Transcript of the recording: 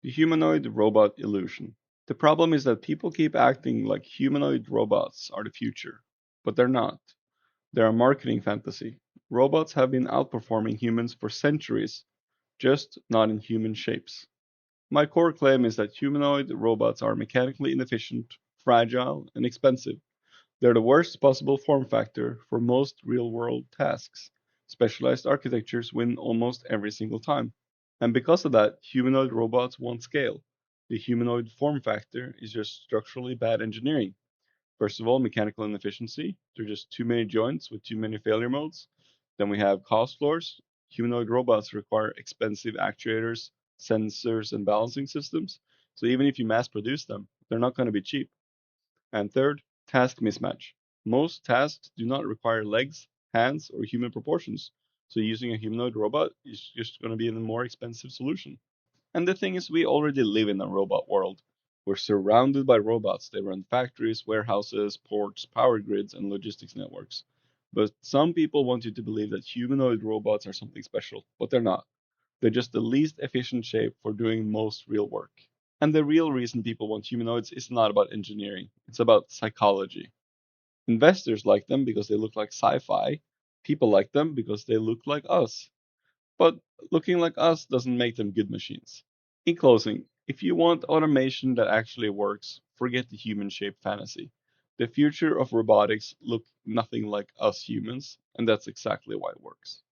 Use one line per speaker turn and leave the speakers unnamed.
The humanoid robot illusion. The problem is that people keep acting like humanoid robots are the future, but they're not. They're a marketing fantasy. Robots have been outperforming humans for centuries, just not in human shapes. My core claim is that humanoid robots are mechanically inefficient, fragile, and expensive. They're the worst possible form factor for most real world tasks. Specialized architectures win almost every single time. And because of that, humanoid robots won't scale. The humanoid form factor is just structurally bad engineering. First of all, mechanical inefficiency. There are just too many joints with too many failure modes. Then we have cost floors. Humanoid robots require expensive actuators, sensors, and balancing systems. So even if you mass produce them, they're not going to be cheap. And third, task mismatch. Most tasks do not require legs, hands, or human proportions. So using a humanoid robot is just going to be a more expensive solution. And the thing is, we already live in a robot world. We're surrounded by robots. They run factories, warehouses, ports, power grids, and logistics networks. But some people want you to believe that humanoid robots are something special, but they're not. They're just the least efficient shape for doing most real work. And the real reason people want humanoids is not about engineering, it's about psychology. Investors like them because they look like sci fi. People like them because they look like us. But looking like us doesn't make them good machines. In closing, if you want automation that actually works, forget the human shaped fantasy. The future of robotics look nothing like us humans, and that's exactly why it works.